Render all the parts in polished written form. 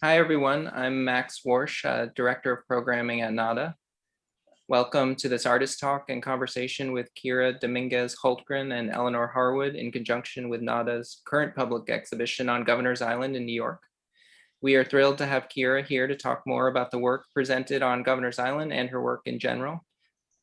Hi, everyone. I'm Max Warsh, Director of Programming at NADA. Welcome to this artist talk and conversation with Kira Dominguez Hultgren and Eleanor Harwood in conjunction with NADA's current public exhibition on Governor's Island in New York. We are thrilled to have Kira here to talk more about the work presented on Governor's Island and her work in general.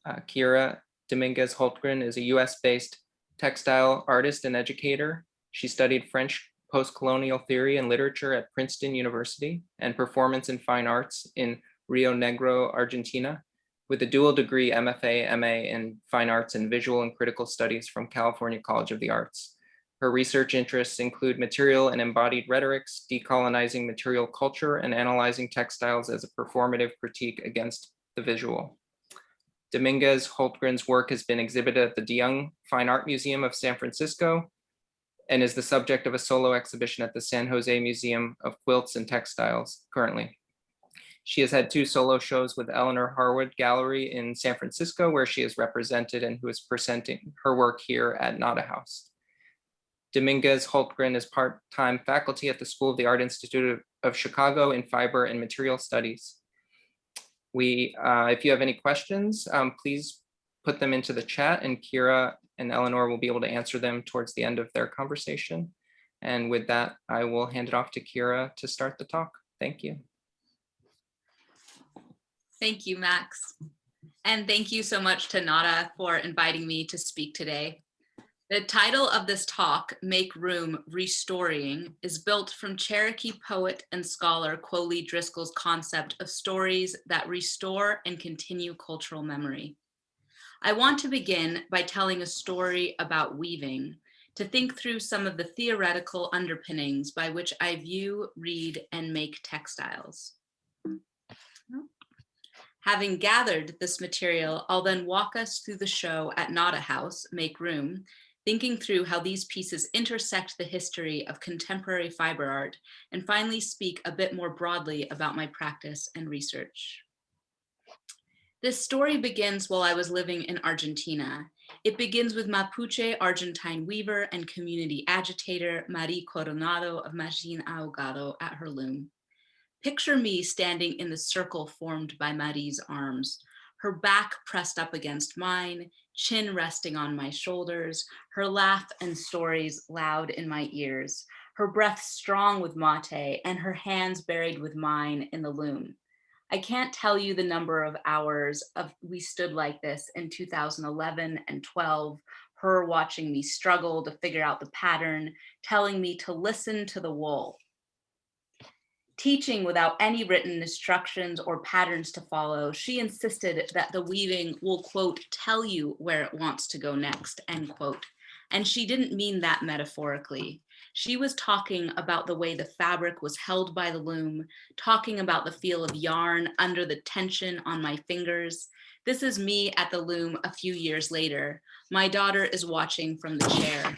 Kira Dominguez Hultgren is a US-based textile artist and educator. She studied French post-colonial theory and literature at Princeton University and performance and fine arts in Rio Negro, Argentina, with a dual degree MFA, MA in fine arts and visual and critical studies from California College of the Arts. Her research interests include material and embodied rhetorics, decolonizing material culture, and analyzing textiles as a performative critique against the visual. Dominguez Hultgren's work has been exhibited at the de Young Fine Art Museum of San Francisco and is the subject of a solo exhibition at the San Jose Museum of Quilts and Textiles currently. She has had 2 solo shows with Eleanor Harwood Gallery in San Francisco, where she is represented and who is presenting her work here at Nada House. Dominguez Hultgren is part-time faculty at the School of the Art Institute of Chicago in Fiber and Material Studies. If you have any questions, please put them into the chat, and Kira and Eleanor will be able to answer them towards the end of their conversation. And with that, I will hand it off to Kira to start the talk. Thank you. Thank you, Max. And thank you so much to NADA for inviting me to speak today. The title of this talk, Make Room, Restoring, is built from Cherokee poet and scholar Coley Driscoll's concept of stories that restore and continue cultural memory. I want to begin by telling a story about weaving, to think through some of the theoretical underpinnings by which I view, read, and make textiles. Having gathered this material, I'll then walk us through the show at Nada House, Make Room, thinking through how these pieces intersect the history of contemporary fiber art, and finally speak a bit more broadly about my practice and research. This story begins while I was living in Argentina. It begins with Mapuche Argentine weaver and community agitator Marie Coronado of Machine Ahogado at her loom. Picture me standing in the circle formed by Marie's arms, her back pressed up against mine, chin resting on my shoulders, her laugh and stories loud in my ears, her breath strong with mate, and her hands buried with mine in the loom. I can't tell you the number of hours we stood like this in 2011 and 12, her watching me struggle to figure out the pattern, telling me to listen to the wool. Teaching without any written instructions or patterns to follow, she insisted that the weaving will, quote, tell you where it wants to go next, end quote. And she didn't mean that metaphorically. She was talking about the way the fabric was held by the loom, talking about the feel of yarn under the tension on my fingers. This is me at the loom a few years later. My daughter is watching from the chair.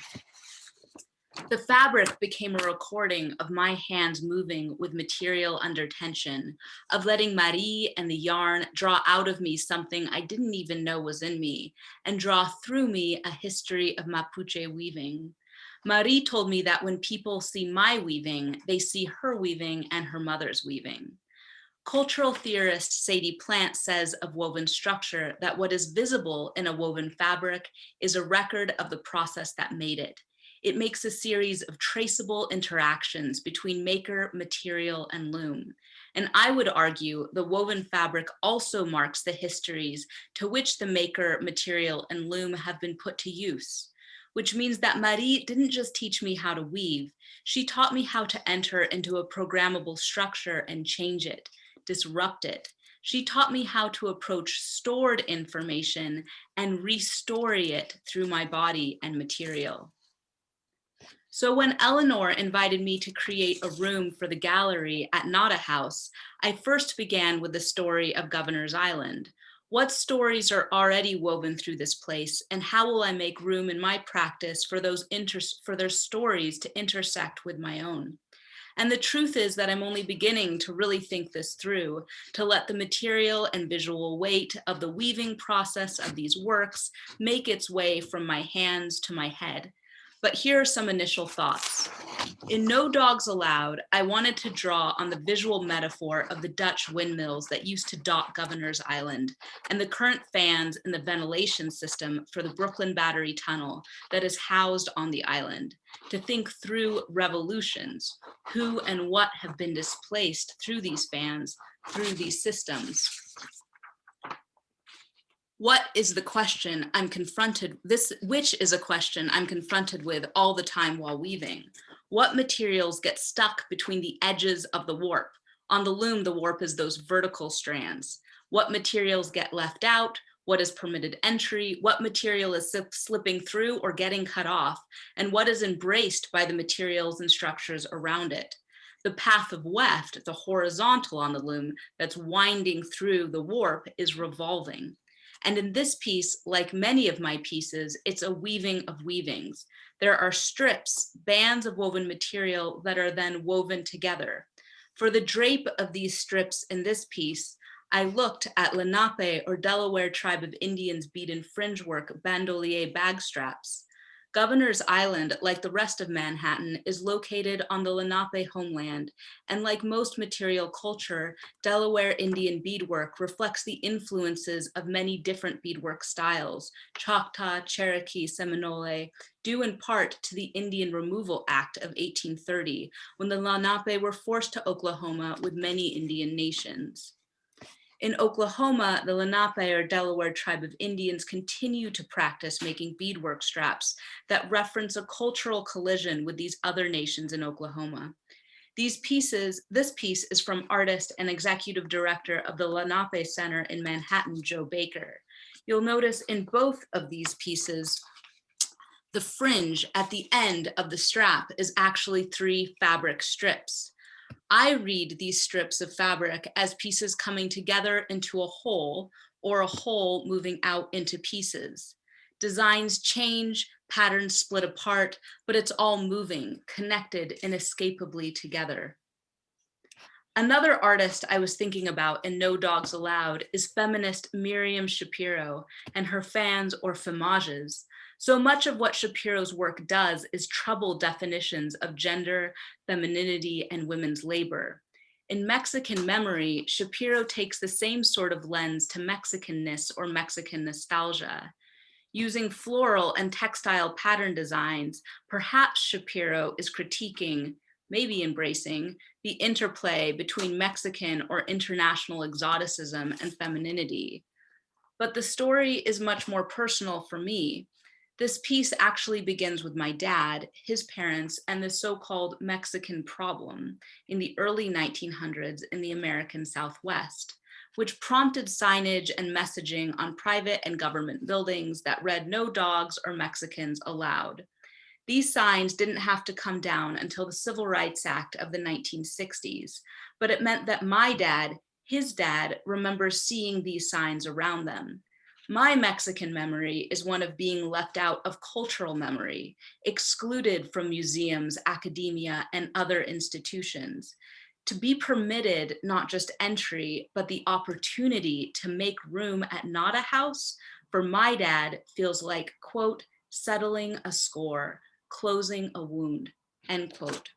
The fabric became a recording of my hands moving with material under tension, of letting Marie and the yarn draw out of me something I didn't even know was in me, and draw through me a history of Mapuche weaving. Marie told me that when people see my weaving, they see her weaving and her mother's weaving. Cultural theorist Sadie Plant says of woven structure that what is visible in a woven fabric is a record of the process that made it. It makes a series of traceable interactions between maker, material, and loom. And I would argue the woven fabric also marks the histories to which the maker, material, and loom have been put to use, which means that Marie didn't just teach me how to weave, she taught me how to enter into a programmable structure and change it, disrupt it. She taught me how to approach stored information and restory it through my body and material. So when Eleanor invited me to create a room for the gallery at Nada House, I first began with the story of Governor's Island. What stories are already woven through this place, and how will I make room in my practice for their stories to intersect with my own? And the truth is that I'm only beginning to really think this through, to let the material and visual weight of the weaving process of these works make its way from my hands to my head. but here are some initial thoughts. In No Dogs Allowed, I wanted to draw on the visual metaphor of the Dutch windmills that used to dot Governor's Island and the current fans in the ventilation system for the Brooklyn Battery Tunnel that is housed on the island, to think through revolutions, who and what have been displaced through these fans, through these systems. What is the question I'm confronted, which is a question I'm confronted with all the time while weaving. What materials get stuck between the edges of the warp? On the loom, the warp is those vertical strands. What materials get left out? What is permitted entry? What material is slipping through or getting cut off? And what is embraced by the materials and structures around it? The path of weft, the horizontal on the loom that's winding through the warp, is revolving. And in this piece, like many of my pieces, it's a weaving of weavings. There are strips, bands of woven material that are then woven together. For the drape of these strips in this piece, I looked at Lenape or Delaware tribe of Indians beaded fringe work bandolier bag straps. Governor's Island, like the rest of Manhattan, is located on the Lenape homeland, and like most material culture, Delaware Indian beadwork reflects the influences of many different beadwork styles, Choctaw, Cherokee, Seminole, due in part to the Indian Removal Act of 1830, when the Lenape were forced to Oklahoma with many Indian nations. In Oklahoma, the Lenape or Delaware tribe of Indians continue to practice making beadwork straps that reference a cultural collision with these other nations in Oklahoma. This piece is from artist and executive director of the Lenape Center in Manhattan, Joe Baker. You'll notice in both of these pieces, the fringe at the end of the strap is actually 3 fabric strips. I read these strips of fabric as pieces coming together into a whole, or a whole moving out into pieces. Designs change, patterns split apart, but it's all moving, connected inescapably together. Another artist I was thinking about in No Dogs Allowed is feminist Miriam Shapiro and her fans or femages. So much of what Shapiro's work does is trouble definitions of gender, femininity, and women's labor. In Mexican Memory, Shapiro takes the same sort of lens to Mexicanness or Mexican nostalgia. Using floral and textile pattern designs, perhaps Shapiro is critiquing, maybe embracing, the interplay between Mexican or international exoticism and femininity. But the story is much more personal for me. This piece actually begins with my dad, his parents, and the so-called Mexican problem in the early 1900s in the American Southwest, which prompted signage and messaging on private and government buildings that read "No dogs or Mexicans allowed." These signs didn't have to come down until the Civil Rights Act of the 1960s, but it meant that my dad, his dad, remembers seeing these signs around them. My Mexican memory is one of being left out of cultural memory, excluded from museums, academia, and other institutions. To be permitted not just entry, but the opportunity to make room at Nada House, for my dad, feels like, quote, settling a score, closing a wound, end quote.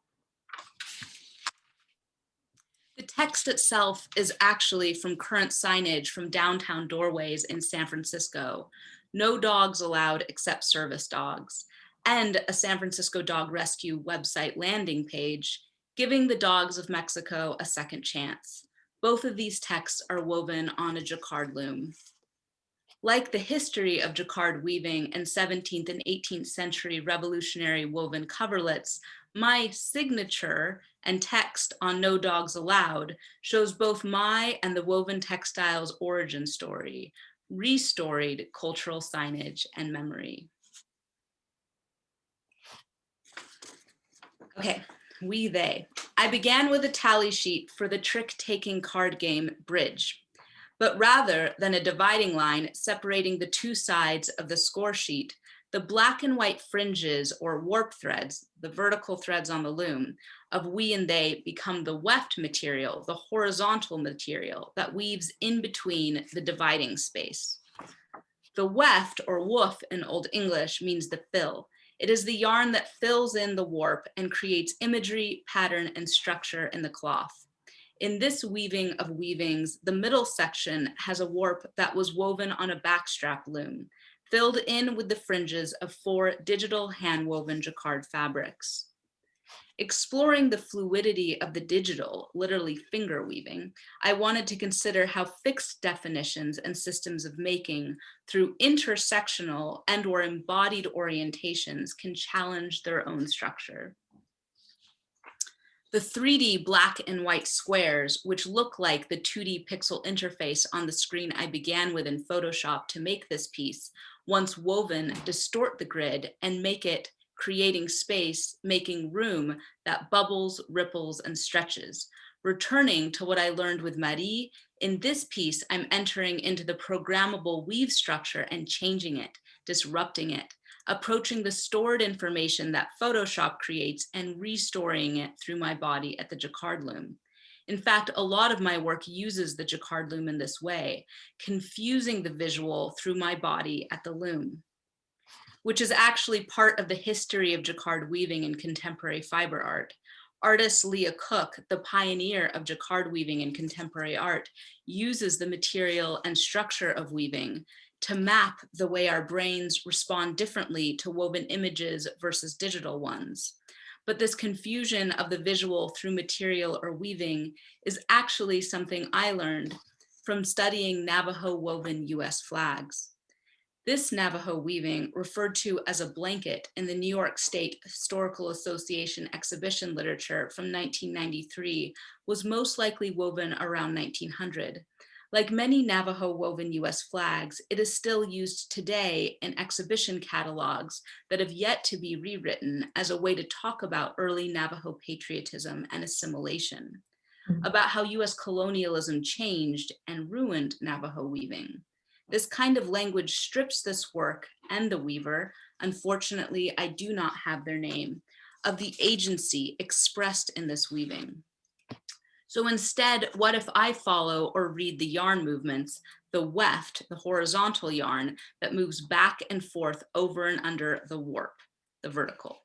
The text itself is actually from current signage from downtown doorways in San Francisco. No dogs allowed except service dogs, and a San Francisco Dog Rescue website landing page, giving the dogs of Mexico a second chance. Both of these texts are woven on a jacquard loom. Like the history of jacquard weaving and 17th and 18th century revolutionary woven coverlets, my signature and text on No Dogs Allowed shows both my and the woven textiles origin story, restoried cultural signage and memory. Okay, we, they. I began with a tally sheet for the trick-taking card game Bridge. But rather than a dividing line separating the two sides of the score sheet, the black and white fringes or warp threads, the vertical threads on the loom, of we and they become the weft material, the horizontal material that weaves in between the dividing space. The weft or woof in Old English means the fill. It is the yarn that fills in the warp and creates imagery, pattern, and structure in the cloth. In this weaving of weavings, the middle section has a warp that was woven on a backstrap loom, filled in with the fringes of 4 digital hand-woven jacquard fabrics. Exploring the fluidity of the digital, literally finger weaving, I wanted to consider how fixed definitions and systems of making through intersectional and/or embodied orientations can challenge their own structure. The 3D black and white squares, which look like the 2D pixel interface on the screen I began with in Photoshop to make this piece, once woven, distort the grid and make it, creating space, making room that bubbles, ripples, and stretches. Returning to what I learned with Marie, in this piece, I'm entering into the programmable weave structure and changing it, disrupting it, approaching the stored information that Photoshop creates and restoring it through my body at the jacquard loom. In fact, a lot of my work uses the jacquard loom in this way, confusing the visual through my body at the loom, which is actually part of the history of jacquard weaving in contemporary fiber art. Artist Leah Cook, the pioneer of jacquard weaving in contemporary art, uses the material and structure of weaving to map the way our brains respond differently to woven images versus digital ones. But this confusion of the visual through material or weaving is actually something I learned from studying Navajo woven US flags. This Navajo weaving, referred to as a blanket in the New York State Historical Association exhibition literature from 1993, was most likely woven around 1900. Like many Navajo woven US flags, it is still used today in exhibition catalogs that have yet to be rewritten as a way to talk about early Navajo patriotism and assimilation, about how US colonialism changed and ruined Navajo weaving. This kind of language strips this work and the weaver, unfortunately, I do not have their name, of the agency expressed in this weaving. So instead, what if I follow or read the yarn movements, the weft, the horizontal yarn that moves back and forth over and under the warp, the vertical?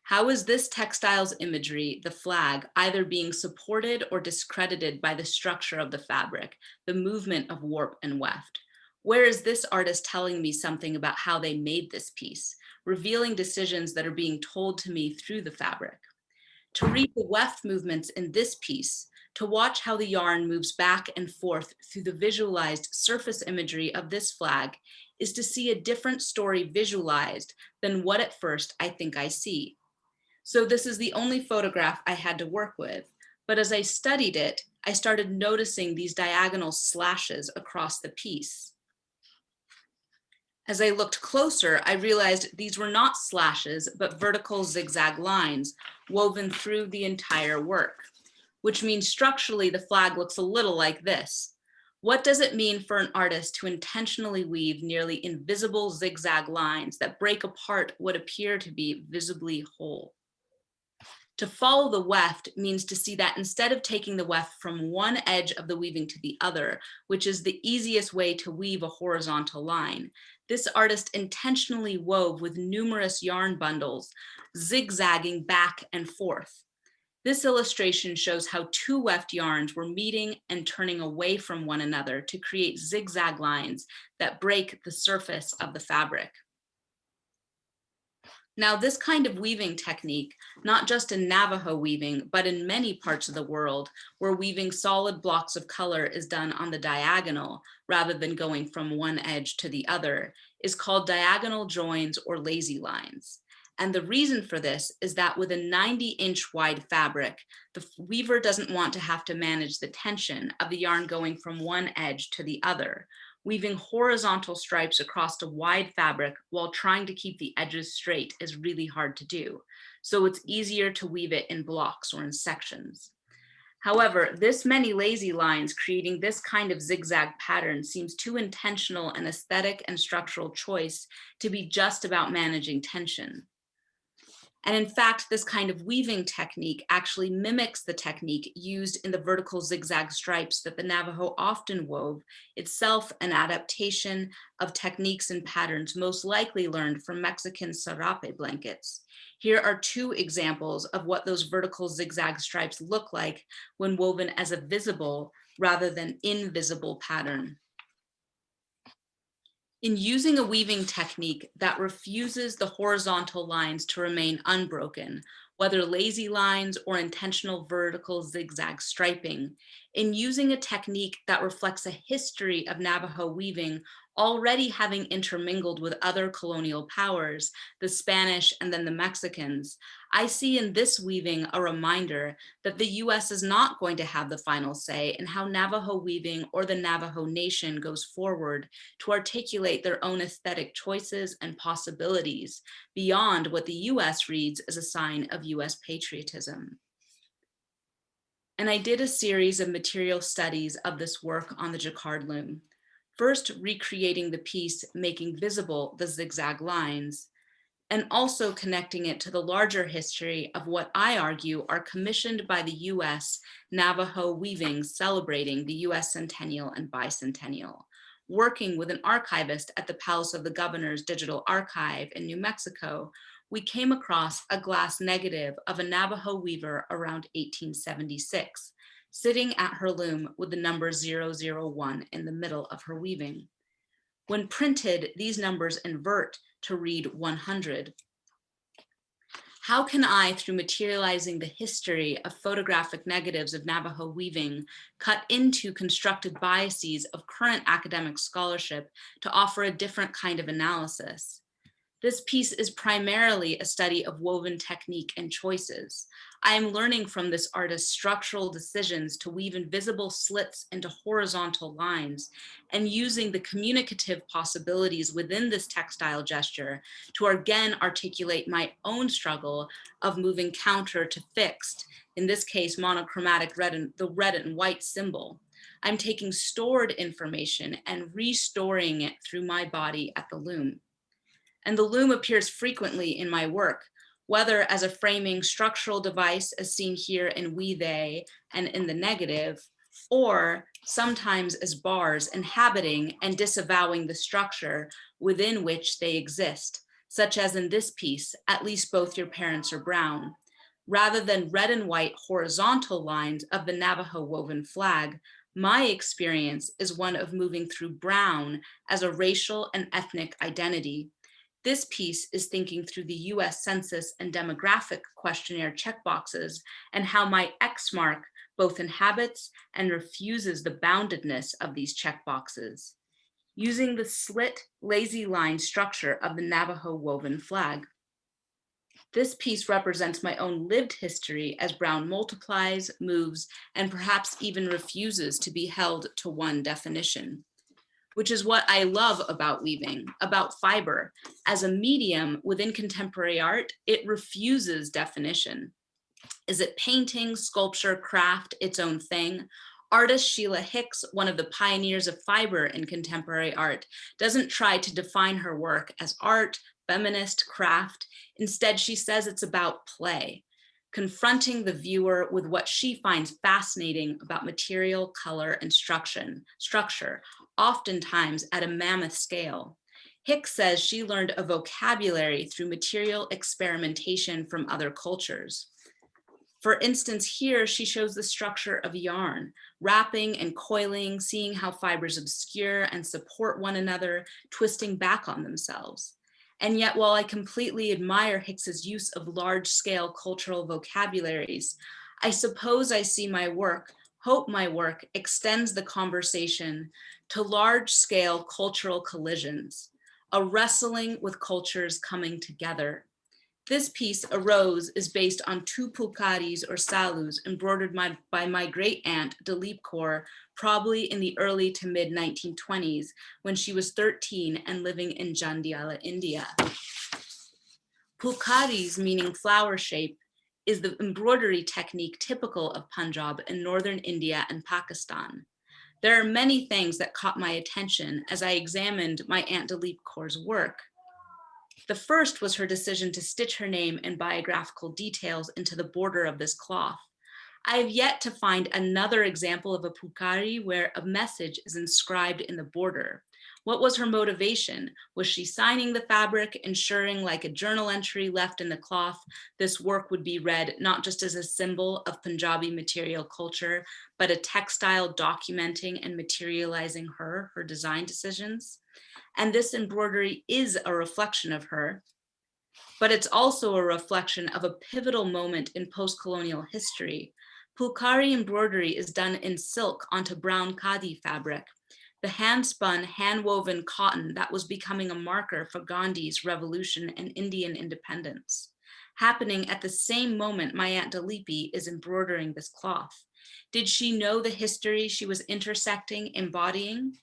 How is this textiles imagery, the flag, either being supported or discredited by the structure of the fabric, the movement of warp and weft? Where is this artist telling me something about how they made this piece, revealing decisions that are being told to me through the fabric? To read the weft movements in this piece, to watch how the yarn moves back and forth through the visualized surface imagery of this flag, is to see a different story visualized than what at first I think I see. So this is the only photograph I had to work with, but as I studied it, I started noticing these diagonal slashes across the piece. As I looked closer, I realized these were not slashes, but vertical zigzag lines woven through the entire work, which means structurally the flag looks a little like this. What does it mean for an artist to intentionally weave nearly invisible zigzag lines that break apart what appear to be visibly whole? To follow the weft means to see that instead of taking the weft from one edge of the weaving to the other, which is the easiest way to weave a horizontal line, this artist intentionally wove with numerous yarn bundles, zigzagging back and forth. This illustration shows how 2 weft yarns were meeting and turning away from one another to create zigzag lines that break the surface of the fabric. Now, this kind of weaving technique, not just in Navajo weaving, but in many parts of the world where weaving solid blocks of color is done on the diagonal rather than going from one edge to the other, is called diagonal joins or lazy lines. And the reason for this is that with a 90-inch wide fabric, the weaver doesn't want to have to manage the tension of the yarn going from one edge to the other. Weaving horizontal stripes across a wide fabric while trying to keep the edges straight is really hard to do. So it's easier to weave it in blocks or in sections. However, this many lazy lines creating this kind of zigzag pattern seems too intentional an aesthetic and structural choice to be just about managing tension. And in fact, this kind of weaving technique actually mimics the technique used in the vertical zigzag stripes that the Navajo often wove, itself an adaptation of techniques and patterns most likely learned from Mexican sarape blankets. Here are two examples of what those vertical zigzag stripes look like when woven as a visible rather than invisible pattern. In using a weaving technique that refuses the horizontal lines to remain unbroken, whether lazy lines or intentional vertical zigzag striping, in using a technique that reflects a history of Navajo weaving already having intermingled with other colonial powers, the Spanish and then the Mexicans, I see in this weaving a reminder that the US is not going to have the final say in how Navajo weaving or the Navajo Nation goes forward to articulate their own aesthetic choices and possibilities beyond what the US reads as a sign of US patriotism. And I did a series of material studies of this work on the jacquard loom. First, recreating the piece, making visible the zigzag lines, and also connecting it to the larger history of what I argue are commissioned by the US Navajo weavings celebrating the US centennial and bicentennial. Working with an archivist at the Palace of the Governor's Digital Archive in New Mexico, we came across a glass negative of a Navajo weaver around 1876, sitting at her loom with the number 001 in the middle of her weaving. When printed, these numbers invert to read 100. How can I, through materializing the history of photographic negatives of Navajo weaving, cut into constructed biases of current academic scholarship to offer a different kind of analysis? This piece is primarily a study of woven technique and choices. I am learning from this artist's structural decisions to weave invisible slits into horizontal lines and using the communicative possibilities within this textile gesture to again articulate my own struggle of moving counter to fixed, in this case, monochromatic the red and white symbol. I'm taking stored information and restoring it through my body at the loom. And the loom appears frequently in my work, whether as a framing structural device as seen here in we, they, and in the negative, or sometimes as bars inhabiting and disavowing the structure within which they exist, such as in this piece, At Least Both Your Parents Are Brown. Rather than red and white horizontal lines of the Navajo woven flag, my experience is one of moving through brown as a racial and ethnic identity. This piece is thinking through the US Census and Demographic Questionnaire checkboxes and how my X mark both inhabits and refuses the boundedness of these checkboxes, using the slit, lazy line structure of the Navajo woven flag. This piece represents my own lived history as brown multiplies, moves, and perhaps even refuses to be held to one definition, which is what I love about weaving, about fiber. As a medium within contemporary art, it refuses definition. Is it painting, sculpture, craft, its own thing? Artist Sheila Hicks, one of the pioneers of fiber in contemporary art, doesn't try to define her work as art, feminist, craft. Instead, she says it's about play, confronting the viewer with what she finds fascinating about material, color, and structure, oftentimes at a mammoth scale. Hicks says she learned a vocabulary through material experimentation from other cultures. For instance, here she shows the structure of yarn, wrapping and coiling, seeing how fibers obscure and support one another, twisting back on themselves. And yet, while I completely admire Hicks's use of large-scale cultural vocabularies, I suppose I see my work, hope my work extends the conversation to large-scale cultural collisions, a wrestling with cultures coming together. This piece, A Rose, is based on two pulkaris or salus embroidered by my great aunt, Dalip Kaur, probably in the early to mid 1920s when she was 13 and living in Jandiala, India. Pulkaris, meaning flower shape, is the embroidery technique typical of Punjab in northern India and Pakistan. There are many things that caught my attention as I examined my Aunt Dalip Kaur's work. The first was her decision to stitch her name and biographical details into the border of this cloth. I have yet to find another example of a pukari where a message is inscribed in the border. What was her motivation? Was she signing the fabric, ensuring, like a journal entry left in the cloth, this work would be read not just as a symbol of Punjabi material culture, but a textile documenting and materializing her design decisions? And this embroidery is a reflection of her, but it's also a reflection of a pivotal moment in post-colonial history. Pulkari embroidery is done in silk onto brown khadi fabric, the hand-spun, hand-woven cotton that was becoming a marker for Gandhi's revolution and Indian independence. Happening at the same moment my Aunt Dalipi is embroidering this cloth. Did she know the history she was intersecting, embodying?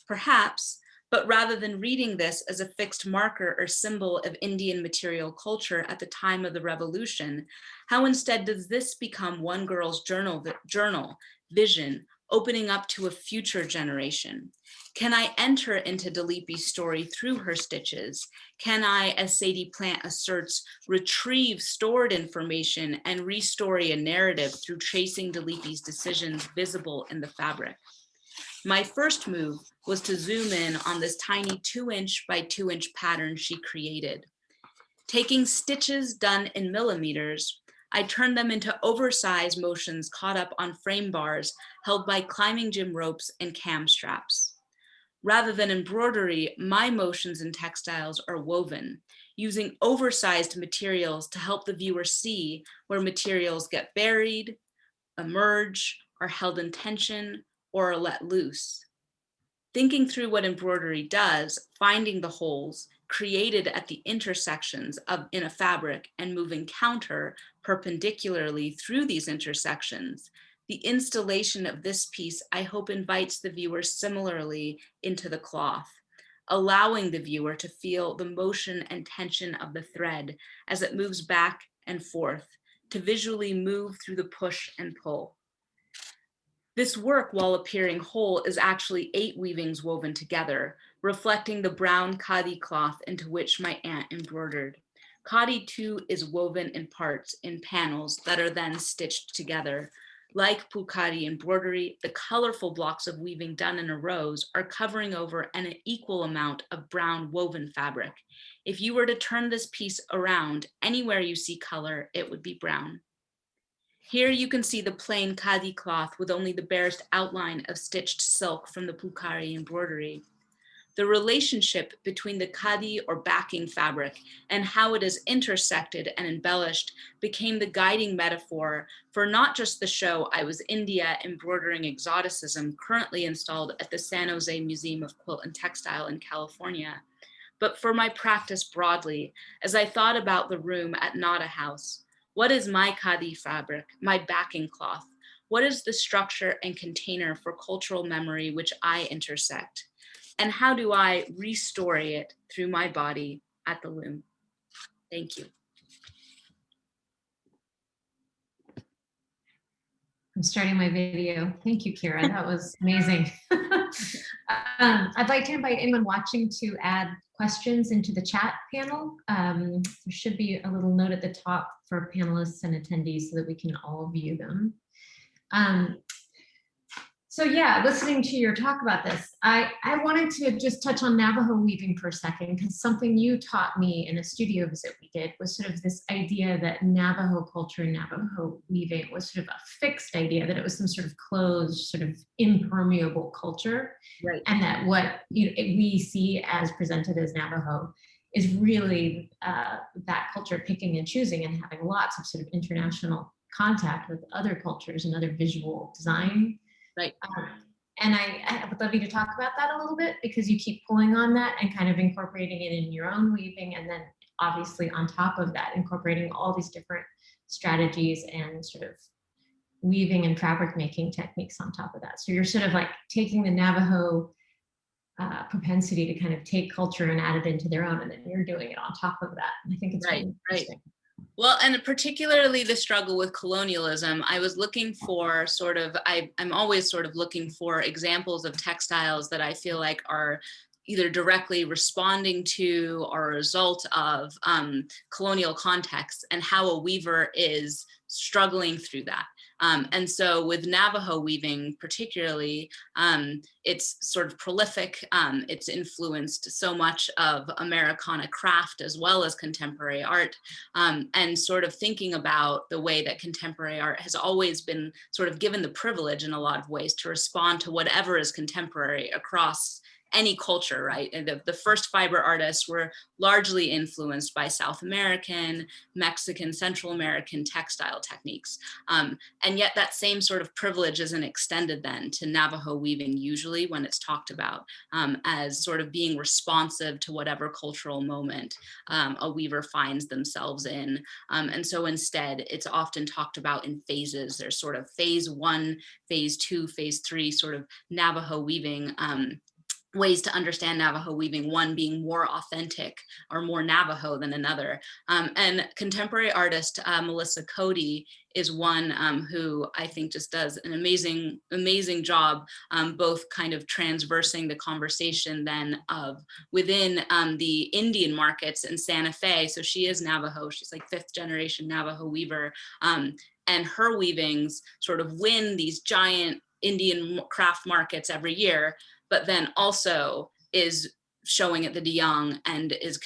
Perhaps, but rather than reading this as a fixed marker or symbol of Indian material culture at the time of the revolution, how instead does this become one girl's journal, vision, opening up to a future generation? Can I enter into Dalipi's story through her stitches? Can I, as Sadie Plant asserts, retrieve stored information and restory a narrative through tracing Dalipi's decisions visible in the fabric? My first move was to zoom in on this tiny 2-inch by 2-inch pattern she created. Taking stitches done in millimeters, I turned them into oversized motions caught up on frame bars held by climbing gym ropes and cam straps. Rather than embroidery, my motions in textiles are woven, using oversized materials to help the viewer see where materials get buried, emerge, are held in tension, or are let loose. Thinking through what embroidery does, finding the holes created at the intersections in a fabric and moving counter perpendicularly through these intersections, the installation of this piece, I hope, invites the viewer similarly into the cloth, allowing the viewer to feel the motion and tension of the thread as it moves back and forth, to visually move through the push and pull. This work, while appearing whole, is actually 8 weavings woven together, reflecting the brown khadi cloth into which my aunt embroidered. Khadi too is woven in parts, in panels that are then stitched together. Like pukari embroidery, the colorful blocks of weaving done in rows are covering over an equal amount of brown woven fabric. If you were to turn this piece around, anywhere you see color, it would be brown. Here you can see the plain khadi cloth with only the barest outline of stitched silk from the pukari embroidery. The relationship between the khadi or backing fabric and how it is intersected and embellished became the guiding metaphor for not just the show I Was India Embroidering Exoticism, currently installed at the San Jose Museum of Quilt and Textile in California, but for my practice broadly, as I thought about the room at Nada House. What is my khadi fabric, my backing cloth? What is the structure and container for cultural memory which I intersect? And how do I restory it through my body at the loom? Thank you. I'm starting my video. Thank you, Kira. That was amazing. I'd like to invite anyone watching to add questions into the chat panel. There should be a little note at the top for panelists and attendees so that we can all view them. So yeah, listening to your talk about this, I wanted to just touch on Navajo weaving for a second, because something you taught me in a studio visit we did was sort of this idea that Navajo culture and Navajo weaving was sort of a fixed idea, that it was some sort of closed, sort of impermeable culture. Right. And that what we see as presented as Navajo is really that culture picking and choosing and having lots of sort of international contact with other cultures and other visual design. Right. And I would love you to talk about that a little bit, because you keep pulling on that and kind of incorporating it in your own weaving. And then obviously on top of that, incorporating all these different strategies and sort of weaving and fabric making techniques on top of that. So you're sort of like taking the Navajo propensity to kind of take culture and add it into their own, and then you're doing it on top of that. And I think it's really interesting. Well, and particularly the struggle with colonialism, I was looking for I'm always sort of looking for examples of textiles that I feel like are, either directly responding to or a result of colonial contexts, and how a weaver is struggling through that. And so with Navajo weaving particularly, it's sort of prolific. It's influenced so much of Americana craft as well as contemporary art, and sort of thinking about the way that contemporary art has always been sort of given the privilege in a lot of ways to respond to whatever is contemporary across any culture, right? And the first fiber artists were largely influenced by South American, Mexican, Central American textile techniques. And yet that same sort of privilege isn't extended then to Navajo weaving, usually when it's talked about as sort of being responsive to whatever cultural moment a weaver finds themselves in. And so instead, it's often talked about in phases. There's sort of phase 1, phase 2, phase 3, sort of Navajo weaving ways to understand Navajo weaving, one being more authentic or more Navajo than another. And contemporary artist Melissa Cody is one who I think just does an amazing job, both kind of transversing the conversation then of within the Indian markets in Santa Fe. So she is Navajo, she's like 5th generation Navajo weaver. And her weavings sort of win these giant Indian craft markets every year, but then also is showing at the De Young and is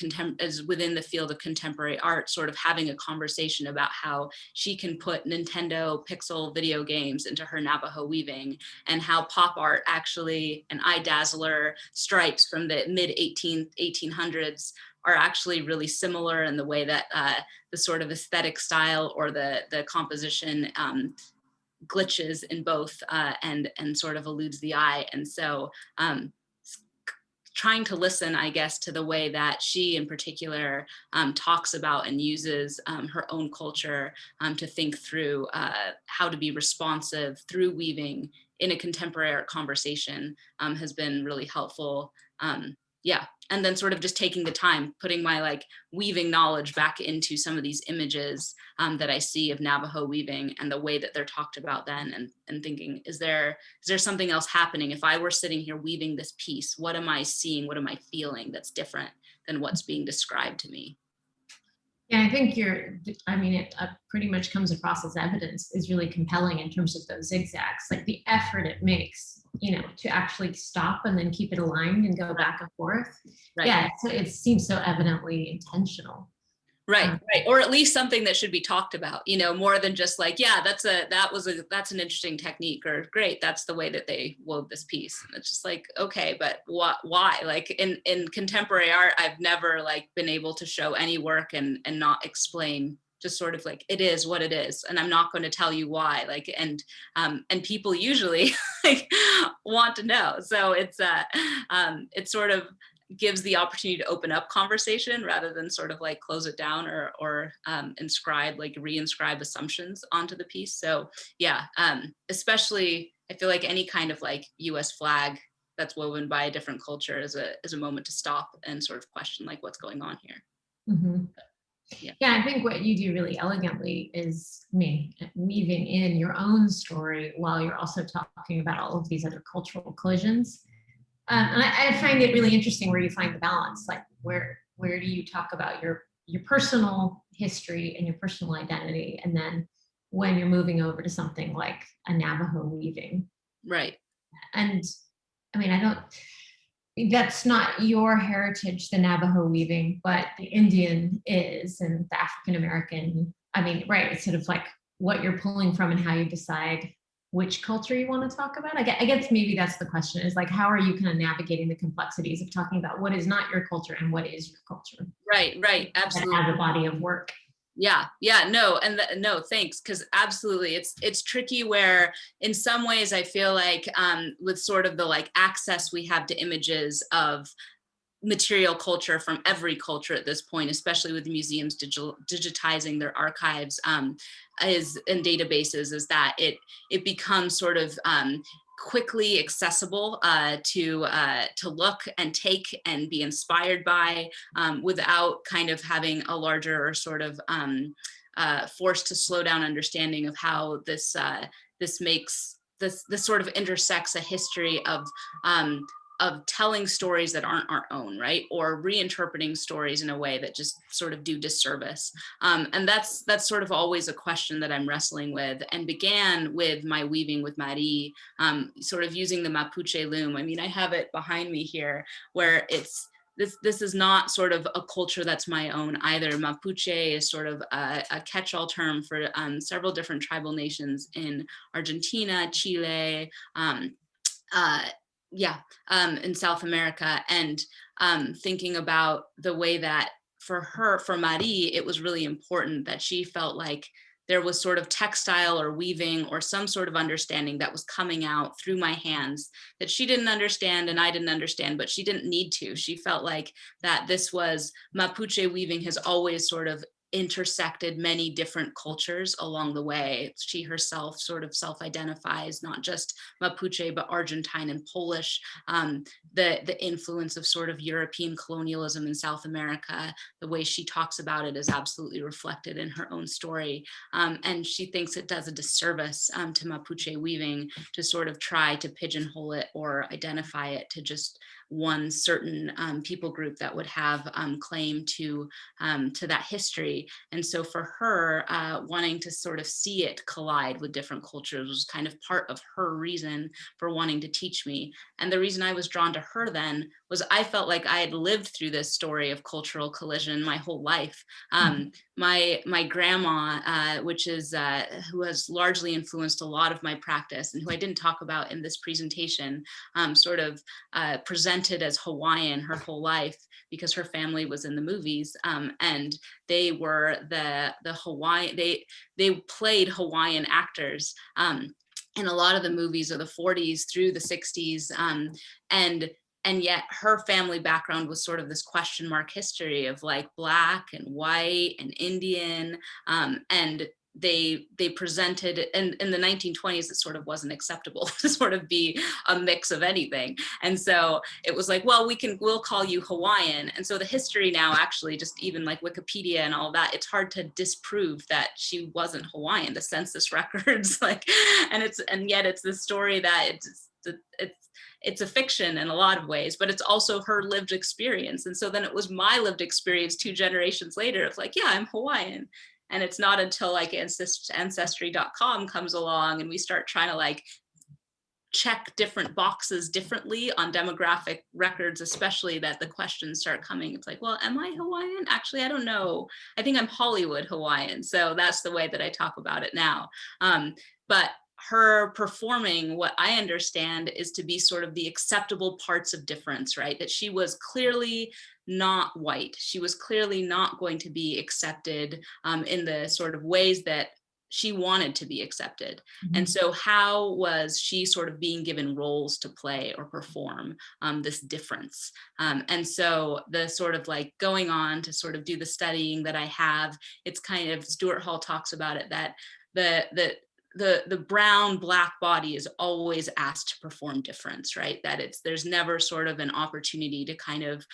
within the field of contemporary art, sort of having a conversation about how she can put Nintendo pixel video games into her Navajo weaving, and how pop art actually, and eye dazzler stripes from the mid 1800s are actually really similar in the way that the sort of aesthetic style or the composition glitches in both and sort of eludes the eye. And so trying to listen, I guess, to the way that she in particular talks about and uses her own culture to think through how to be responsive through weaving in a contemporary art conversation has been really helpful. Yeah, and then sort of just taking the time, putting my like weaving knowledge back into some of these images that I see of Navajo weaving and the way that they're talked about then, and thinking, is there something else happening? If I were sitting here weaving this piece, what am I seeing? What am I feeling that's different than what's being described to me? Yeah, I think it pretty much comes across as evidence is really compelling in terms of those zigzags, like the effort it makes, to actually stop and then keep it aligned and go back and forth. Right. Yeah, so it seems so evidently intentional. Right, right, or at least something that should be talked about, more than just like, yeah, that's an interesting technique, or great, that's the way that they wove this piece. And it's just like, okay, but why? Like in contemporary art, I've never like been able to show any work and not explain, just sort of like, it is what it is, and I'm not going to tell you why. Like, and people usually like want to know. So it's sort of gives the opportunity to open up conversation rather than sort of like close it down or reinscribe assumptions onto the piece. So yeah, especially I feel like any kind of like US flag that's woven by a different culture is a moment to stop and sort of question like what's going on here. Mm-hmm. Yeah, I think what you do really elegantly is weaving in your own story while you're also talking about all of these other cultural collisions. And I find it really interesting where you find the balance, like where do you talk about your personal history and your personal identity, and then when you're moving over to something like a Navajo weaving. Right. And that's not your heritage, the Navajo weaving, but the Indian is, and the African American. Right, it's sort of like what you're pulling from and how you decide which culture you want to talk about. I guess maybe that's the question, is like, how are you kind of navigating the complexities of talking about what is not your culture and what is your culture? Right, absolutely. As a body of work. Yeah, no, no, thanks, because absolutely, it's tricky where in some ways I feel like with sort of the like access we have to images of material culture from every culture at this point, especially with museums digitizing their archives and databases, is that it becomes sort of quickly accessible to look and take and be inspired by without kind of having a larger sort of forced to slow down understanding of how this makes this sort of intersects a history of telling stories that aren't our own, right? Or reinterpreting stories in a way that just sort of do disservice. And that's sort of always a question that I'm wrestling with, and began with my weaving with Marie, sort of using the Mapuche loom. I mean, I have it behind me here, where it's, this is not sort of a culture that's my own either. Mapuche is sort of a catch-all term for several different tribal nations in Argentina, Chile, in South America. And thinking about the way that for Marie, it was really important that she felt like there was sort of textile or weaving or some sort of understanding that was coming out through my hands that she didn't understand and I didn't understand, but she didn't need to. She felt like that this was, Mapuche weaving has always sort of intersected many different cultures along the way. She herself sort of self-identifies not just Mapuche, but Argentine and Polish. The influence of sort of European colonialism in South America, the way she talks about it is absolutely reflected in her own story. And she thinks it does a disservice to Mapuche weaving to sort of try to pigeonhole it or identify it to just one certain people group that would have claim to that history. And so for her, wanting to sort of see it collide with different cultures was kind of part of her reason for wanting to teach me. And the reason I was drawn to her then was I felt like I had lived through this story of cultural collision my whole life. My grandma, which is who has largely influenced a lot of my practice and who I didn't talk about in this presentation, sort of presented as Hawaiian her whole life because her family was in the movies, and they were the Hawaiian, they played Hawaiian actors in a lot of the movies of the 40s through the 60s, and yet her family background was sort of this question mark history of like Black and white and Indian, and they presented, and in the 1920s it sort of wasn't acceptable to sort of be a mix of anything, and so it was like, well, we'll call you Hawaiian. And so the history now, actually, just even like Wikipedia and all that, it's hard to disprove that she wasn't Hawaiian. The census records, like, and yet it's the story that it's a fiction in a lot of ways, but it's also her lived experience. And so then it was my lived experience 2 generations later of like, yeah, I'm Hawaiian. And it's not until like ancestry.com comes along and we start trying to like check different boxes differently on demographic records, especially, that the questions start coming. It's like, well, am I Hawaiian? Actually, I don't know. I think I'm Hollywood Hawaiian. So that's the way that I talk about it now. But her performing what I understand is to be sort of the acceptable parts of difference, right? That she was clearly not white. She was clearly not going to be accepted in the sort of ways that she wanted to be accepted. And so how was she sort of being given roles to play or perform this difference? And so the sort of like going on to sort of do the studying that I have, it's kind of, Stuart Hall talks about it, that the brown Black body is always asked to perform difference, right? That there's never sort of an opportunity to kind of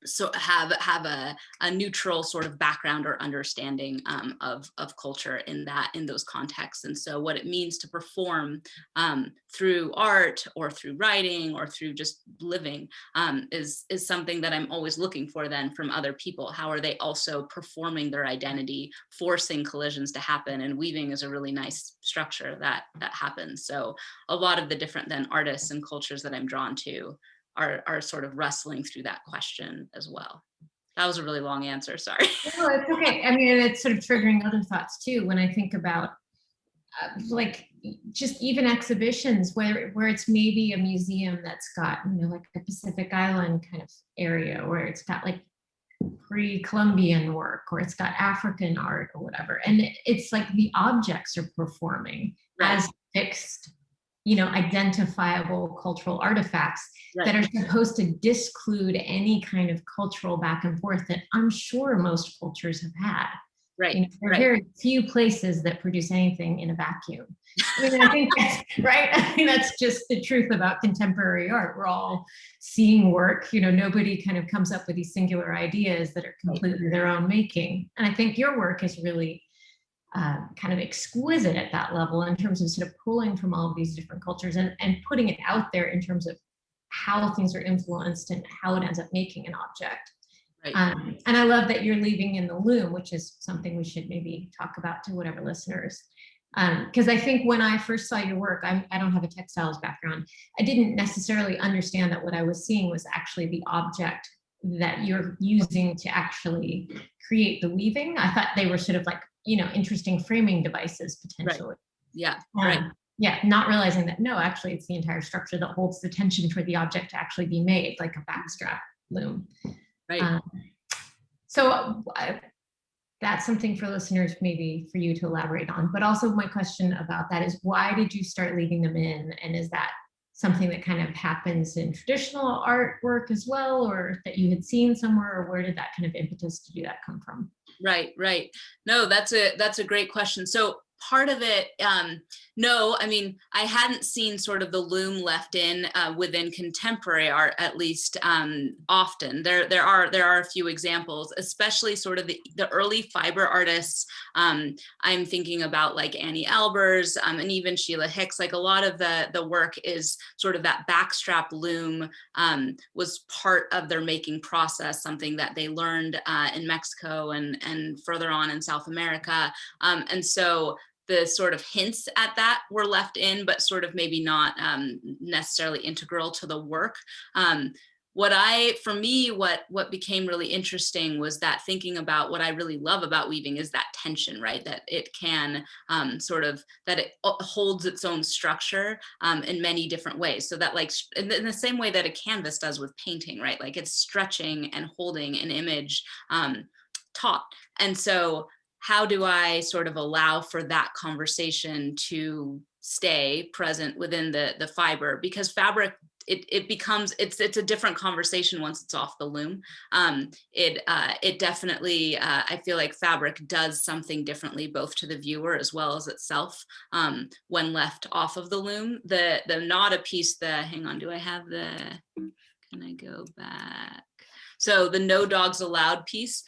so have a neutral sort of background or understanding of culture in those contexts. And so what it means to perform through art or through writing or through just living is something that I'm always looking for then from other people. How are they also performing their identity, forcing collisions to happen? And weaving is a really nice structure that happens. So a lot of the different then artists and cultures that I'm drawn to are sort of wrestling through that question as well. That was a really long answer, sorry. No, it's okay. I mean, it's sort of triggering other thoughts too when I think about like just even exhibitions where it's maybe a museum that's got, you know, like a Pacific Island kind of area where it's got like pre-Columbian work or it's got African art or whatever. And it's like the objects are performing as fixed, you know, identifiable cultural artifacts that are supposed to disclude any kind of cultural back and forth that I'm sure most cultures have had. Right. You know, there are very few places that produce anything in a vacuum. I mean, I think that's right. I mean, that's just the truth about contemporary art. We're all seeing work. You know, nobody kind of comes up with these singular ideas that are completely their own making. And I think your work is really kind of exquisite at that level in terms of sort of pulling from all of these different cultures and putting it out there in terms of how things are influenced and how it ends up making an object. Right. And I love that you're leaving in the loom, which is something we should maybe talk about to whatever listeners. Because I think when I first saw your work, I don't have a textiles background. I didn't necessarily understand that what I was seeing was actually the object that you're using to actually create the weaving. I thought they were sort of like, interesting framing devices potentially. Right. Yeah, right. Yeah, not realizing that, no, actually it's the entire structure that holds the tension for the object to actually be made, like a backstrap loom. Right. So that's something for listeners, maybe for you to elaborate on. But also my question about that is, why did you start leaving them in? And is that something that kind of happens in traditional artwork as well, or that you had seen somewhere, or where did that kind of impetus to do that come from? Right. No, that's a great question. So part of it, no, I mean, I hadn't seen sort of the loom left in within contemporary art, at least often. There are a few examples, especially sort of the early fiber artists. I'm thinking about like Annie Albers and even Sheila Hicks. Like a lot of the work is sort of that backstrap loom was part of their making process, something that they learned in Mexico and further on in South America. And so the sort of hints at that were left in, but sort of maybe not necessarily integral to the work. For me, what became really interesting was that thinking about what I really love about weaving is that tension, right? That it can that it holds its own structure in many different ways. So that like in the same way that a canvas does with painting, right? Like it's stretching and holding an image taut. And so how do I sort of allow for that conversation to stay present within the fiber? Because fabric, it's a different conversation once it's off the loom. It definitely, I feel like fabric does something differently, both to the viewer as well as itself when left off of the loom. The Nada piece, hang on, do I have can I go back? So the No Dogs Allowed piece,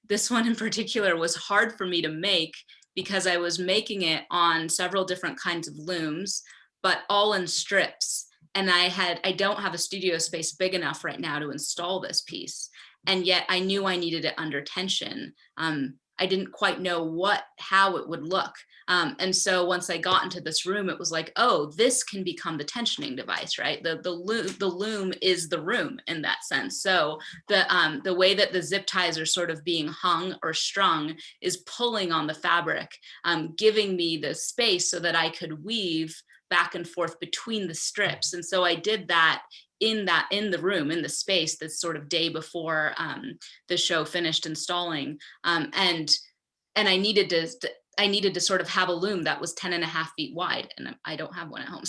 this one in particular was hard for me to make because I was making it on several different kinds of looms, but all in strips. And I don't have a studio space big enough right now to install this piece. And yet I knew I needed it under tension. I didn't quite know how it would look. And so once I got into this room, it was like, oh, this can become the tensioning device, right? The loom is the room in that sense. So the way that the zip ties are sort of being hung or strung is pulling on the fabric, giving me the space so that I could weave back and forth between the strips. And so I did that in the room, in the space, this sort of day before the show finished installing. And I needed to sort of have a loom that was 10.5 feet wide, and I don't have one at home.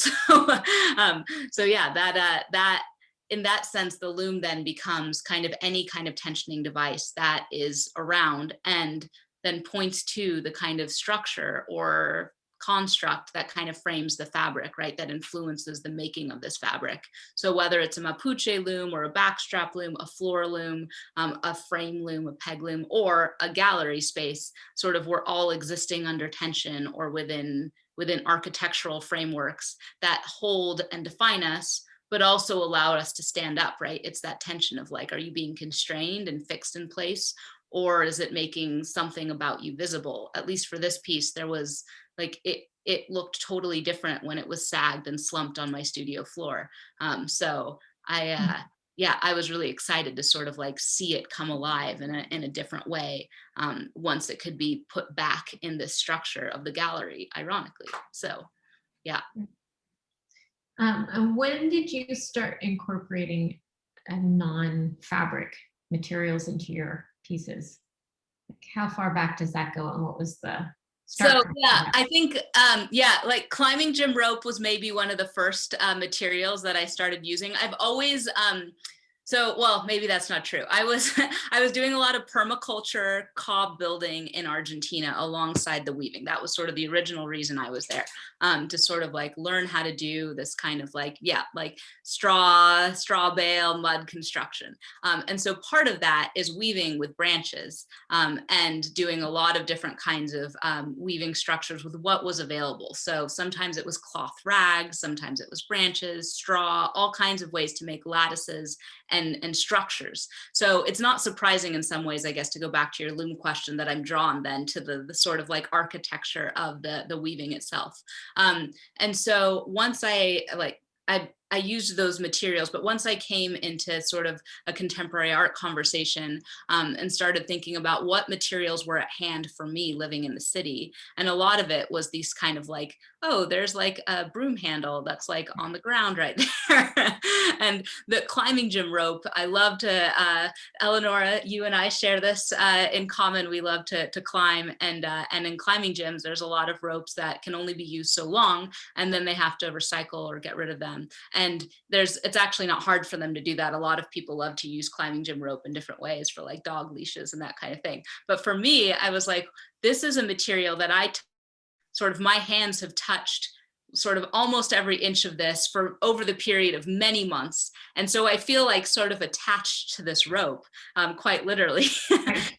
So yeah, that in that sense, the loom then becomes kind of any kind of tensioning device that is around and then points to the kind of structure or construct that kind of frames the fabric, right? That influences the making of this fabric. So whether it's a mapuche loom or a backstrap loom, a floor loom, a frame loom, a peg loom, or a gallery space, sort of we're all existing under tension or within architectural frameworks that hold and define us, but also allow us to stand up, right? It's that tension of like, are you being constrained and fixed in place? Or is it making something about you visible? At least for this piece, there was like, it looked totally different when it was sagged and slumped on my studio floor. So I was really excited to sort of like see it come alive in a different way once it could be put back in the structure of the gallery, ironically. So, yeah. And when did you start incorporating non-fabric materials into your pieces? Like how far back does that go, and what was the start? So yeah, I think like climbing gym rope was maybe one of the first materials that I started using. I've always So, well, maybe that's not true. I was I was doing a lot of permaculture cob building in Argentina alongside the weaving. That was sort of the original reason I was there, to sort of like learn how to do this kind of like, yeah, like straw bale, mud construction. And so part of that is weaving with branches, and doing a lot of different kinds of weaving structures with what was available. So sometimes it was cloth rags, sometimes it was branches, straw, all kinds of ways to make lattices and structures. So it's not surprising in some ways, I guess, to go back to your loom question, that I'm drawn then to the sort of like architecture of the weaving itself. And so once I used those materials, but once I came into sort of a contemporary art conversation, and started thinking about what materials were at hand for me living in the city. And a lot of it was these kind of like, oh, there's like a broom handle that's like on the ground right there. And the climbing gym rope, I love to, Eleanor, you and I share this in common. We love to climb, and in climbing gyms, there's a lot of ropes that can only be used so long, and then they have to recycle or get rid of them. And it's actually not hard for them to do that. A lot of people love to use climbing gym rope in different ways for like dog leashes and that kind of thing. But for me, I was like, this is a material that sort of my hands have touched sort of almost every inch of this for over the period of many months. And so I feel like sort of attached to this rope, quite literally.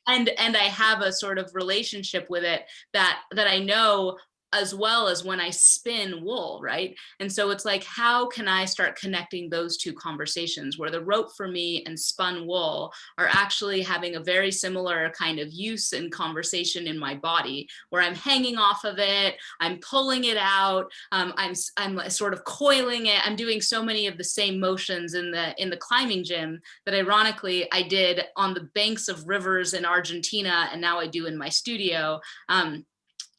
and I have a sort of relationship with it that I know, as well as when I spin wool, right? And so it's like, how can I start connecting those two conversations where the rope for me and spun wool are actually having a very similar kind of use and conversation in my body, where I'm hanging off of it, I'm pulling it out, I'm sort of coiling it. I'm doing so many of the same motions in the climbing gym that ironically I did on the banks of rivers in Argentina, and now I do in my studio.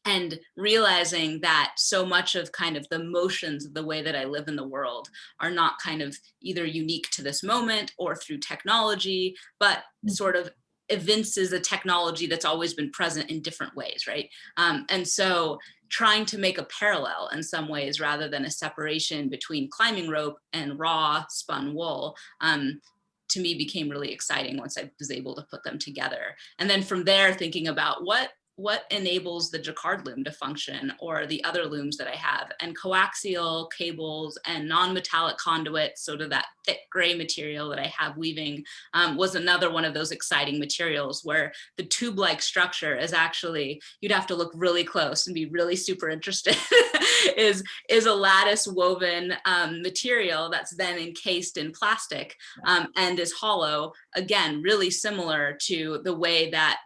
And realizing that so much of kind of the motions of the way that I live in the world are not kind of either unique to this moment or through technology, but sort of evinces a technology that's always been present in different ways, right? And so trying to make a parallel in some ways rather than a separation between climbing rope and raw spun wool, to me became really exciting once I was able to put them together. And then from there, thinking about what enables the jacquard loom to function, or the other looms that I have, and coaxial cables and non-metallic conduits, sort of that thick gray material that I have weaving, was another one of those exciting materials where the tube-like structure is actually, you'd have to look really close and be really super interested, is a lattice woven material that's then encased in plastic, and is hollow, again, really similar to the way that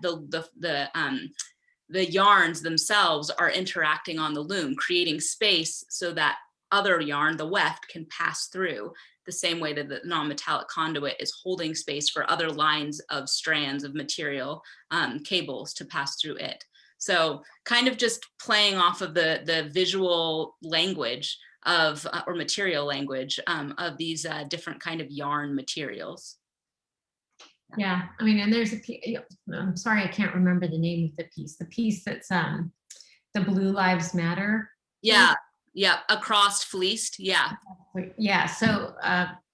the yarns themselves are interacting on the loom, creating space so that other yarn, the weft, can pass through, the same way that the non-metallic conduit is holding space for other lines of strands of material, cables, to pass through it. So kind of just playing off of the visual language of, or material language, of these different kind of yarn materials. Yeah, I mean, and there's I'm sorry, I can't remember the name of the piece that's the Blue Lives Matter. Yeah, across fleeced, yeah. Yeah, so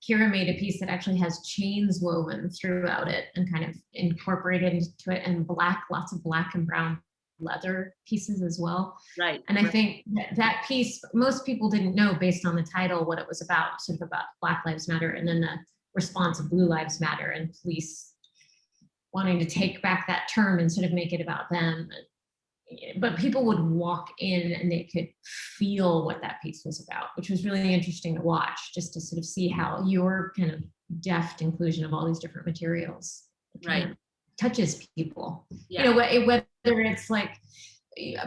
Kira made a piece that actually has chains woven throughout it and kind of incorporated into it, and lots of black and brown leather pieces as well. Right. And I think that piece, most people didn't know based on the title what it was about, sort of about Black Lives Matter, and then the response of Blue Lives Matter and police wanting to take back that term and sort of make it about them. But people would walk in and they could feel what that piece was about, which was really interesting to watch, just to sort of see how your kind of deft inclusion of all these different materials touches people. Yeah. You know, whether it's like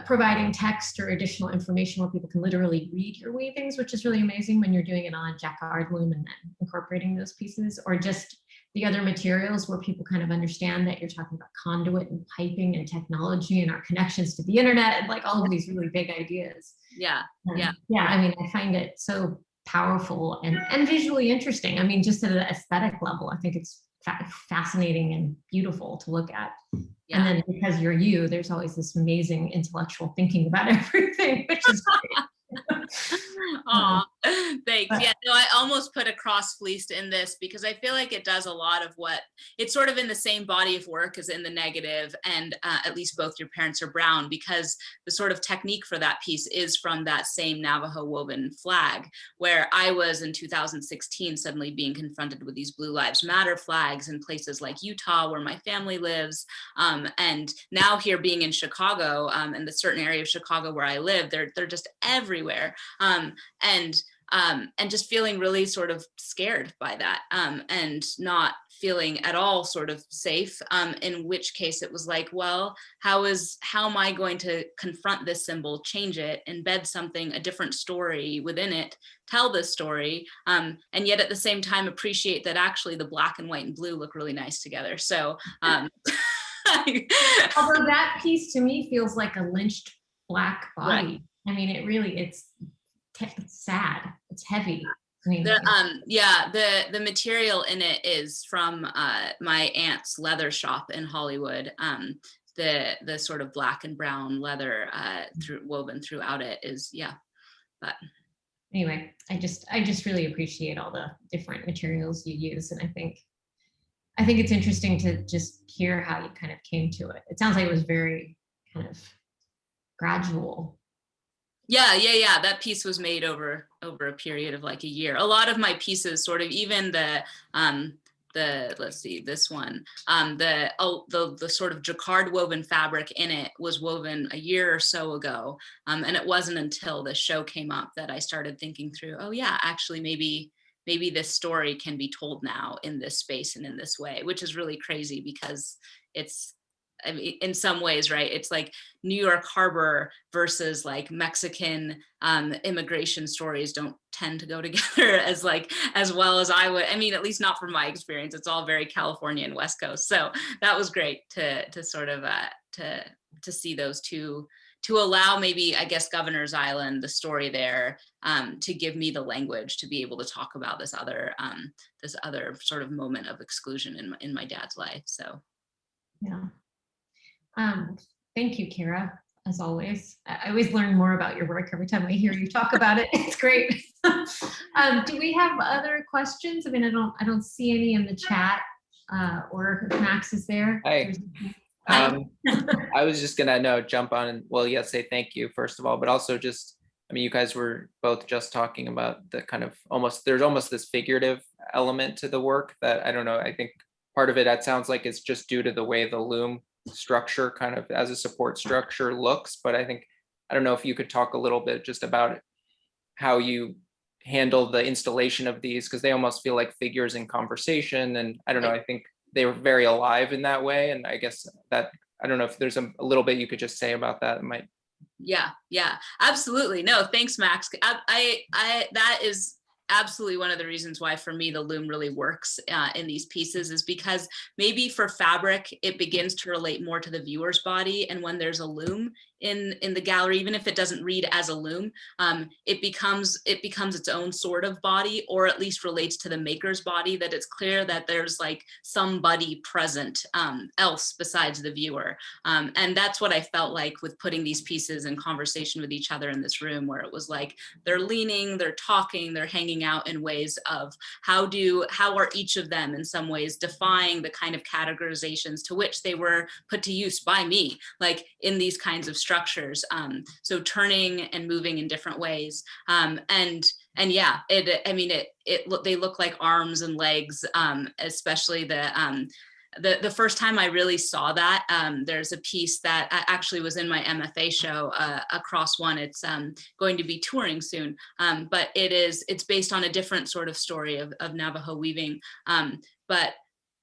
providing text or additional information where people can literally read your weavings, which is really amazing when you're doing it on a jacquard loom and then incorporating those pieces, or just the other materials where people kind of understand that you're talking about conduit and piping and technology and our connections to the internet and like all of these really big ideas. Yeah. I mean, I find it so powerful and visually interesting. I mean, just at an aesthetic level, I think it's fascinating and beautiful to look at. Yeah. And then because you're there's always this amazing intellectual thinking about everything, which is great. Aw, Thanks. Yeah, no, I almost put a cross fleeced in this because I feel like it does a lot of what it's sort of in the same body of work as in the negative, and at least both your parents are brown, because the sort of technique for that piece is from that same Navajo woven flag, where I was in 2016 suddenly being confronted with these Blue Lives Matter flags in places like Utah, where my family lives, and now here being in Chicago, in the certain area of Chicago where I live, they're just everywhere, and just feeling really sort of scared by that, and not feeling at all sort of safe, in which case it was like, well, how am I going to confront this symbol, change it, embed something, a different story within it, tell this story, and yet at the same time appreciate that actually the black and white and blue look really nice together. So although that piece to me feels like a lynched black body. Right. I mean, it's sad, it's heavy. I mean, the material in it is from my aunt's leather shop in Hollywood. The sort of black and brown leather woven throughout it is, but anyway, I just really appreciate all the different materials you use, and I think it's interesting to just hear how you kind of came to it. It sounds like it was very kind of gradual. Yeah. That piece was made over a period of like a year. A lot of my pieces, sort of, even the let's see, this one, the sort of jacquard woven fabric in it was woven a year or so ago, and it wasn't until the show came up that I started thinking through, oh yeah, actually maybe this story can be told now in this space and in this way, which is really crazy because it's, I mean, in some ways, right, it's like New York Harbor versus like Mexican immigration stories don't tend to go together as well as I would. I mean, at least not from my experience. It's all very California and West Coast. So that was great to sort of to see those two, to allow maybe, I guess, Governor's Island, the story there, to give me the language to be able to talk about this other sort of moment of exclusion in my dad's life. So yeah. Thank you, Kira, as always. I always learn more about your work every time I hear you talk about it. It's great. Do we have other questions? I mean, I don't see any in the chat, or if Max is there. Hi. I was just gonna jump on and say thank you first of all, but also just, I mean, you guys were both just talking about the kind of there's almost this figurative element to the work that, I don't know, I think part of it sounds like it's just due to the way the loom structure kind of as a support structure looks, but I don't know if you could talk a little bit just about how you handle the installation of these, because they almost feel like figures in conversation, and I don't know, I think they were very alive in that way, and I guess that, I don't know if there's a little bit you could just say about that. It might. Yeah, absolutely. No, thanks, Max. I that is absolutely one of the reasons why for me the loom really works in these pieces, is because maybe for fabric it begins to relate more to the viewer's body, and when there's a loom in the gallery, even if it doesn't read as a loom, it becomes its own sort of body, or at least relates to the maker's body, that it's clear that there's like somebody present else besides the viewer, and that's what I felt like with putting these pieces in conversation with each other in this room, where it was like they're leaning, they're talking, they're hanging out in ways of how are each of them in some ways defying the kind of categorizations to which they were put to use by me, like in these kinds of structures, so turning and moving in different ways, and yeah, they look like arms and legs, especially the first time I really saw that. There's a piece that actually was in my MFA show, Across One. It's going to be touring soon, but it's based on a different sort of story of Navajo weaving, but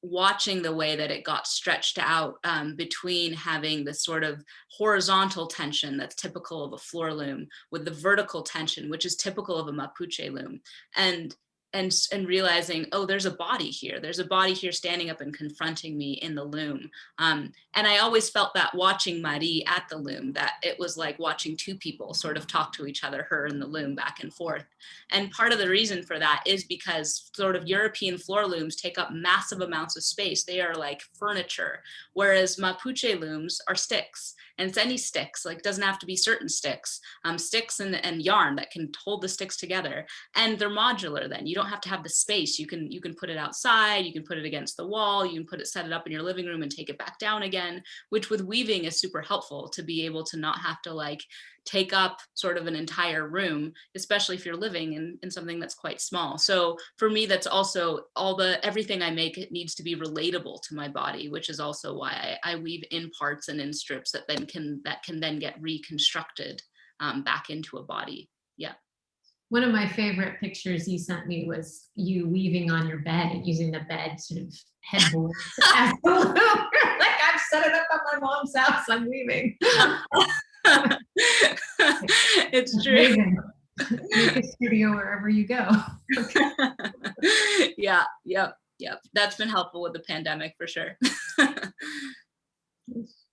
watching the way that it got stretched out, between having this sort of horizontal tension that's typical of a floor loom with the vertical tension, which is typical of a Mapuche loom. And and realizing, oh, there's a body here. There's a body here standing up and confronting me in the loom. And I always felt that watching Marie at the loom, that it was like watching two people sort of talk to each other, her and the loom, back and forth. And part of the reason for that is because sort of European floor looms take up massive amounts of space. They are like furniture, whereas Mapuche looms are sticks. And it's any sticks, like doesn't have to be certain sticks, sticks and yarn that can hold the sticks together. And they're modular then. You don't have to have the space. You can put it outside, you can put it against the wall, you can set it up in your living room and take it back down again, which with weaving is super helpful to be able to not have to like take up sort of an entire room, especially if you're living in something that's quite small. So for me, that's also everything I make, it needs to be relatable to my body, which is also why I weave in parts and in strips that can then get reconstructed back into a body. Yeah. One of my favorite pictures you sent me was you weaving on your bed and using the bed sort of headboard as a loom. Like, I've set it up at my mom's house, I'm weaving. It's true. Make a studio wherever you go. Yeah, yep. That's been helpful with the pandemic for sure.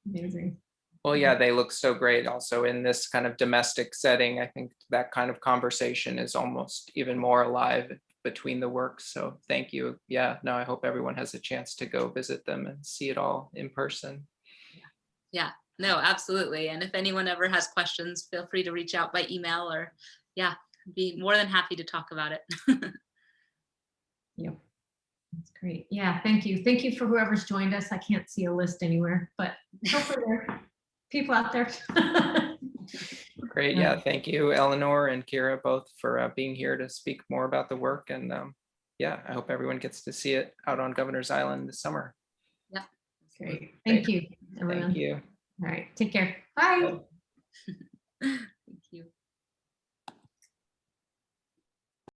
Amazing. Well, yeah, they look so great also in this kind of domestic setting. I think that kind of conversation is almost even more alive between the works. So thank you. Yeah, no, I hope everyone has a chance to go visit them and see it all in person. Yeah, no, absolutely. And if anyone ever has questions, feel free to reach out by email or, yeah, I'd be more than happy to talk about it. Yep. That's great. Yeah, thank you. Thank you for whoever's joined us. I can't see a list anywhere, but hopefully there are people out there. Great. Yeah, thank you, Eleanor and Kira, both for being here to speak more about the work. And yeah, I hope everyone gets to see it out on Governor's Island this summer. Yeah. Great. Thank you, everyone. Thank you. All right. Take care. Bye. Bye.